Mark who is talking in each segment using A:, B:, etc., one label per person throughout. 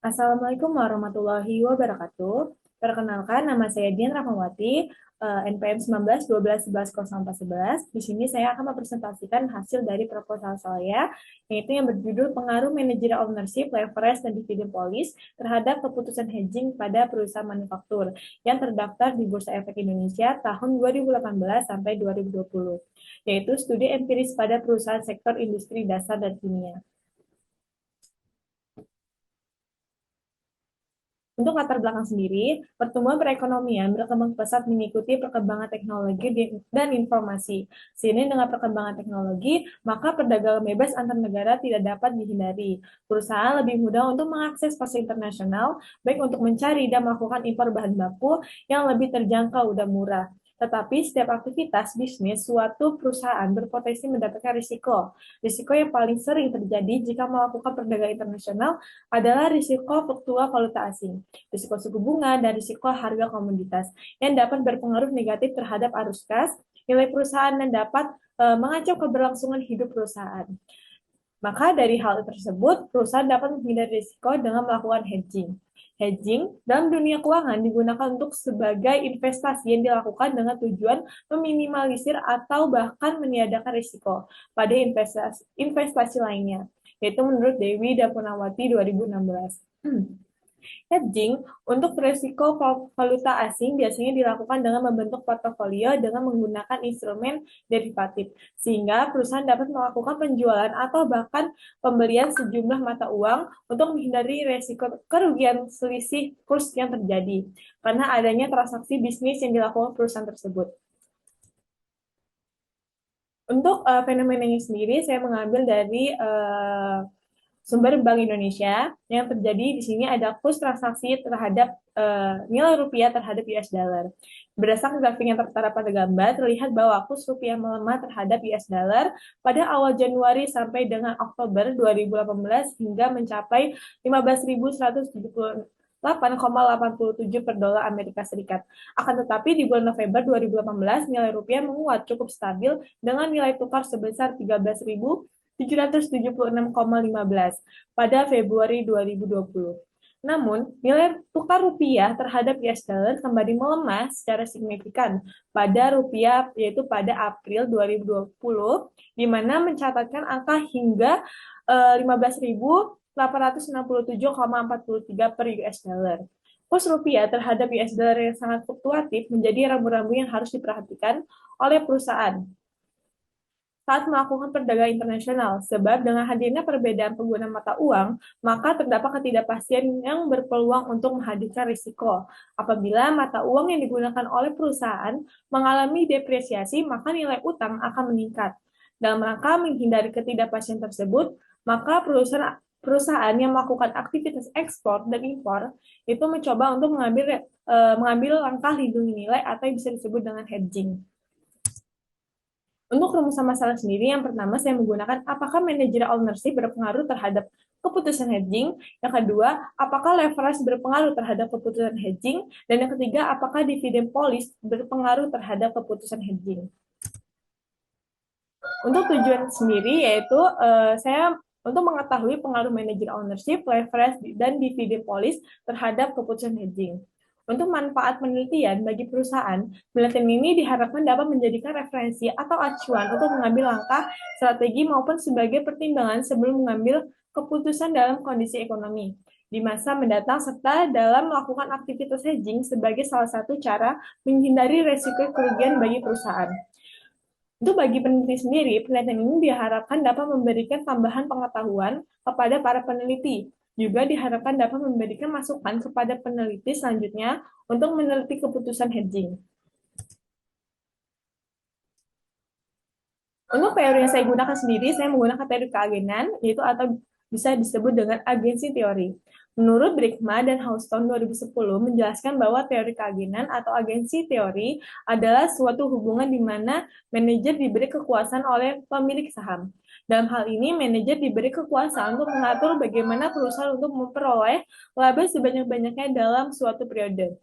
A: Assalamualaikum warahmatullahi wabarakatuh. Perkenalkan, nama saya Dian Rahmawati, NPM 19 12 11 04 11. Di sini saya akan mempresentasikan hasil dari proposal saya, yaitu yang berjudul Pengaruh Managerial Ownership, Leverage, dan Dividend Policy terhadap keputusan hedging pada perusahaan manufaktur yang terdaftar di Bursa Efek Indonesia tahun 2018 sampai 2020, yaitu studi empiris pada perusahaan sektor industri dasar dan kimia. Untuk latar belakang sendiri, pertumbuhan perekonomian berkembang pesat mengikuti perkembangan teknologi dan informasi. Seiring dengan perkembangan teknologi, maka perdagangan bebas antar negara tidak dapat dihindari. Perusahaan lebih mudah untuk mengakses pasar internasional, baik untuk mencari dan melakukan impor bahan baku yang lebih terjangkau dan murah. Tetapi setiap aktivitas bisnis suatu perusahaan berpotensi mendapatkan risiko. Risiko yang paling sering terjadi jika melakukan perdagangan internasional adalah risiko fluktual valuta asing, risiko suku bunga, dan risiko harga komoditas yang dapat berpengaruh negatif terhadap arus kas, nilai perusahaan, dan dapat mengancam keberlangsungan hidup perusahaan. Maka dari hal tersebut, perusahaan dapat menghindari risiko dengan melakukan hedging. Hedging dalam dunia keuangan digunakan untuk sebagai investasi yang dilakukan dengan tujuan meminimalisir atau bahkan meniadakan risiko pada investasi lainnya, yaitu menurut Dewi Dapunawati 2016. Hedging untuk risiko valuta asing biasanya dilakukan dengan membentuk portofolio dengan menggunakan instrumen derivatif, sehingga perusahaan dapat melakukan penjualan atau bahkan pembelian sejumlah mata uang untuk menghindari risiko kerugian selisih kurs yang terjadi karena adanya transaksi bisnis yang dilakukan perusahaan tersebut. Untuk fenomena ini sendiri, saya mengambil dari sumber Bank Indonesia. Yang terjadi di sini ada kurs transaksi terhadap nilai rupiah terhadap US dollar. Berdasarkan grafik yang tertera pada gambar, terlihat bahwa kurs rupiah melemah terhadap US dollar pada awal Januari sampai dengan Oktober 2018 hingga mencapai 15.178,87 per dolar Amerika Serikat. Akan tetapi di bulan November 2018 nilai rupiah menguat cukup stabil dengan nilai tukar sebesar 13.776,15 pada Februari 2020. Namun, nilai tukar rupiah terhadap US dollar kembali melemah secara signifikan pada rupiah, yaitu pada April 2020, di mana mencatatkan angka hingga 15.867,43 per US dollar. Kurs rupiah terhadap US dollar yang sangat fluktuatif menjadi rambu-rambu yang harus diperhatikan oleh perusahaan saat melakukan perdagangan internasional, sebab dengan hadirnya perbedaan pengguna mata uang, maka terdapat ketidakpastian yang berpeluang untuk menghadirkan risiko. Apabila mata uang yang digunakan oleh perusahaan mengalami depresiasi, maka nilai utang akan meningkat. Dalam rangka menghindari ketidakpastian tersebut, maka perusahaan yang melakukan aktivitas ekspor dan impor itu mencoba untuk mengambil langkah lindungi nilai atau yang bisa disebut dengan hedging. Untuk rumusan masalah sendiri, yang pertama saya menggunakan apakah managerial ownership berpengaruh terhadap keputusan hedging, yang kedua, apakah leverage berpengaruh terhadap keputusan hedging, dan yang ketiga, apakah dividend policy berpengaruh terhadap keputusan hedging. Untuk tujuan sendiri yaitu saya untuk mengetahui pengaruh managerial ownership, leverage, dan dividend policy terhadap keputusan hedging. Untuk manfaat penelitian bagi perusahaan, penelitian ini diharapkan dapat menjadikan referensi atau acuan untuk mengambil langkah, strategi, maupun sebagai pertimbangan sebelum mengambil keputusan dalam kondisi ekonomi di masa mendatang, serta dalam melakukan aktivitas hedging sebagai salah satu cara menghindari resiko kerugian bagi perusahaan. Untuk bagi peneliti sendiri, penelitian ini diharapkan dapat memberikan tambahan pengetahuan kepada para peneliti. Juga diharapkan dapat memberikan masukan kepada peneliti selanjutnya untuk meneliti keputusan hedging. Untuk teori yang saya gunakan sendiri, saya menggunakan teori keagenan, yaitu atau bisa disebut dengan agensi teori. Menurut Brickma dan Houston 2010 menjelaskan bahwa teori keagenan atau agensi teori adalah suatu hubungan di mana manajer diberi kekuasaan oleh pemilik saham. Dalam hal ini, manajer diberi kekuasaan untuk mengatur bagaimana perusahaan untuk memperoleh laba sebanyak-banyaknya dalam suatu periode.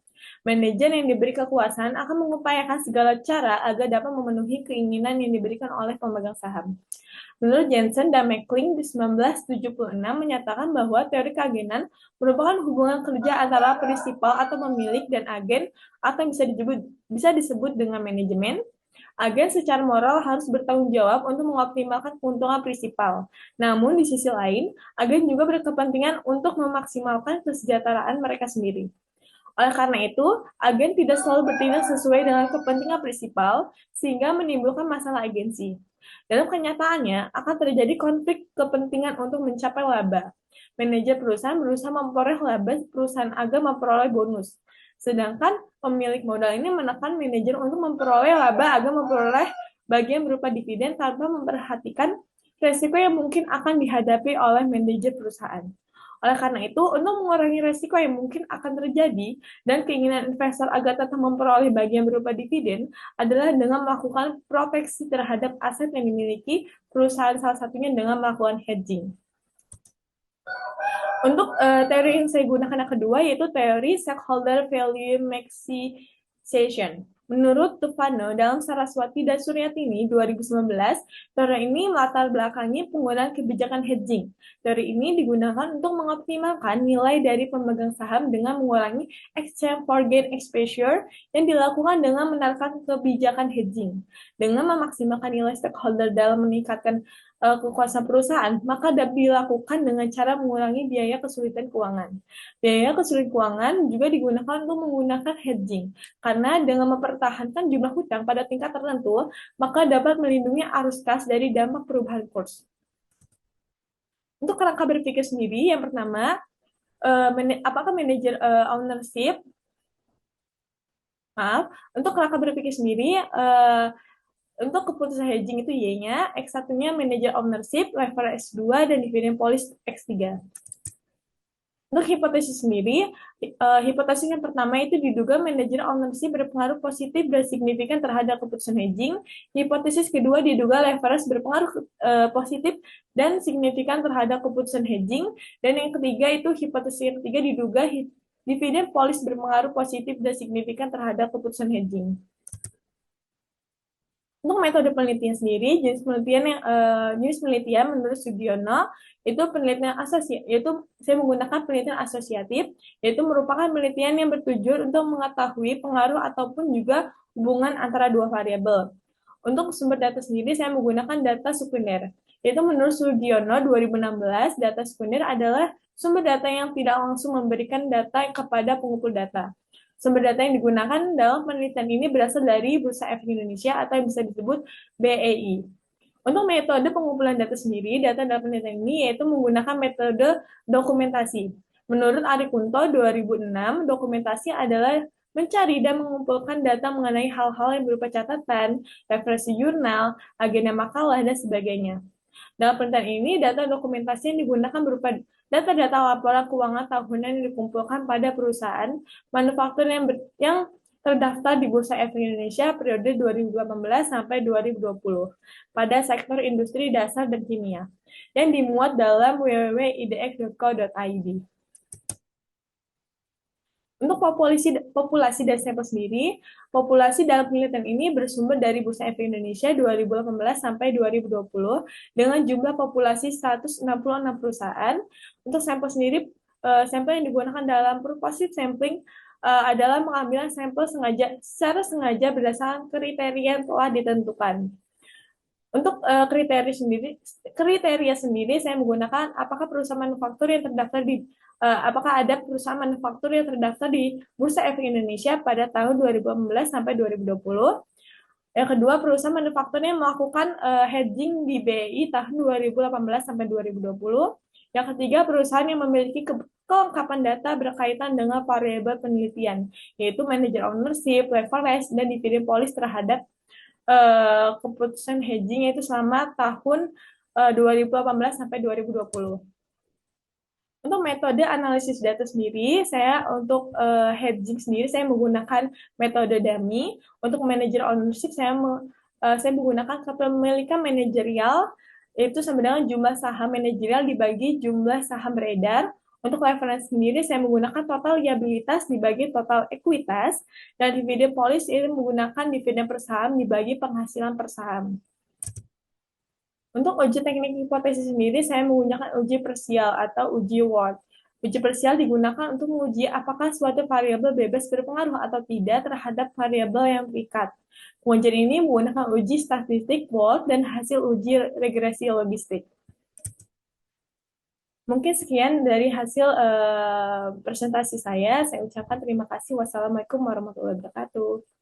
A: Manajer yang diberi kekuasaan akan mengupayakan segala cara agar dapat memenuhi keinginan yang diberikan oleh pemegang saham. Menurut Jensen dan McClellan di 1976 menyatakan bahwa teori keagenan merupakan hubungan kerja antara prinsipal atau pemilik dan agen atau bisa disebut dengan manajemen. Agen secara moral harus bertanggung jawab untuk mengoptimalkan keuntungan prinsipal. Namun di sisi lain, agen juga berkepentingan untuk memaksimalkan kesejahteraan mereka sendiri. Oleh karena itu, agen tidak selalu bertindak sesuai dengan kepentingan prinsipal, sehingga menimbulkan masalah agensi. Dalam kenyataannya, akan terjadi konflik kepentingan untuk mencapai laba. Manajer perusahaan berusaha memperoleh laba, perusahaan agen memperoleh bonus. Sedangkan pemilik modal ini menekan manajer untuk memperoleh laba agar memperoleh bagian berupa dividen tanpa memperhatikan resiko yang mungkin akan dihadapi oleh manajer perusahaan. Oleh karena itu, untuk mengurangi resiko yang mungkin akan terjadi dan keinginan investor agar tetap memperoleh bagian berupa dividen adalah dengan melakukan proteksi terhadap aset yang dimiliki perusahaan, salah satunya dengan melakukan hedging. Untuk teori yang saya gunakan yang kedua yaitu teori stakeholder value maximization. Menurut Tufano dalam Saraswati dan Suryatini 2019, teori ini melatar belakangi penggunaan kebijakan hedging. Teori ini digunakan untuk mengoptimalkan nilai dari pemegang saham dengan mengurangi exchange for gain exposure yang dilakukan dengan menerapkan kebijakan hedging. Dengan memaksimalkan nilai stakeholder dalam meningkatkan kekuasaan perusahaan, maka dapat dilakukan dengan cara mengurangi biaya kesulitan keuangan. Biaya kesulitan keuangan juga digunakan untuk menggunakan hedging, karena dengan mempertahankan jumlah hutang pada tingkat tertentu, maka dapat melindungi arus kas dari dampak perubahan kurs. Untuk kerangka berpikir sendiri, yang pertama, apakah manajer ownership? Maaf, untuk kerangka berpikir sendiri, untuk keputusan hedging itu Y-nya, X1-nya manager ownership, lever S2, dan dividen policy X3. Untuk hipotesis sendiri, hipotesis yang pertama itu diduga manajer ownership berpengaruh positif dan signifikan terhadap keputusan hedging. Hipotesis kedua diduga leverage berpengaruh positif dan signifikan terhadap keputusan hedging. Dan yang ketiga itu hipotesis yang ketiga diduga dividen policy berpengaruh positif dan signifikan terhadap keputusan hedging. Untuk metode penelitian sendiri, jenis penelitian menurut Sudiono itu penelitian yaitu saya menggunakan penelitian asosiatif, yaitu merupakan penelitian yang bertujuan untuk mengetahui pengaruh ataupun juga hubungan antara dua variabel. Untuk sumber data sendiri, saya menggunakan data sekunder. Yaitu menurut Sudiono 2016, data sekunder adalah sumber data yang tidak langsung memberikan data kepada pengumpul data. Sumber data yang digunakan dalam penelitian ini berasal dari Bursa Efek Indonesia atau yang bisa disebut BEI. Untuk metode pengumpulan data sendiri, data dalam penelitian ini yaitu menggunakan metode dokumentasi. Menurut Ari Kunto 2006, dokumentasi adalah mencari dan mengumpulkan data mengenai hal-hal yang berupa catatan, referensi jurnal, agenda makalah, dan sebagainya. Dalam penelitian ini, data dokumentasi yang digunakan berupa data-data laporan keuangan tahunan yang dikumpulkan pada perusahaan manufaktur yang terdaftar di Bursa Efek Indonesia periode 2018 sampai 2020 pada sektor industri dasar dan kimia yang dimuat dalam www.idx.co.id. Untuk populasi dan sampel sendiri, populasi dalam penelitian ini bersumber dari Bursa Efek Indonesia 2018 sampai 2020 dengan jumlah populasi 166 perusahaan. Untuk sampel sendiri, sampel yang digunakan dalam purposive sampling adalah pengambilan sampel secara sengaja berdasarkan kriteria yang telah ditentukan. Untuk kriteria sendiri saya menggunakan apakah perusahaan manufaktur yang terdaftar apakah ada perusahaan manufaktur yang terdaftar di Bursa Efek Indonesia pada tahun 2015 sampai 2020. Yang kedua, perusahaan manufaktur yang melakukan hedging di BEI tahun 2018 sampai 2020. Yang ketiga, perusahaan yang memiliki kelengkapan data berkaitan dengan variabel penelitian, yaitu manager ownership, leverage, dan dividen policy terhadap keputusan hedging yaitu selama tahun 2018 sampai 2020. Untuk metode analisis data sendiri, untuk hedging sendiri saya menggunakan metode dummy. Untuk manager ownership saya menggunakan kepemilikan manajerial, yaitu sama dengan jumlah saham manajerial dibagi jumlah saham beredar. Untuk referensi sendiri, saya menggunakan total liabilitas dibagi total ekuitas, dan dividen polis ini menggunakan dividen per saham dibagi penghasilan per saham. Untuk uji teknik hipotesis sendiri, saya menggunakan uji parsial atau uji Ward. Uji parsial digunakan untuk menguji apakah suatu variabel bebas berpengaruh atau tidak terhadap variabel yang terikat. Pengujian ini menggunakan uji statistik Ward dan hasil uji regresi logistik. Mungkin sekian dari hasil presentasi saya. Saya ucapkan terima kasih. Wassalamualaikum warahmatullahi wabarakatuh.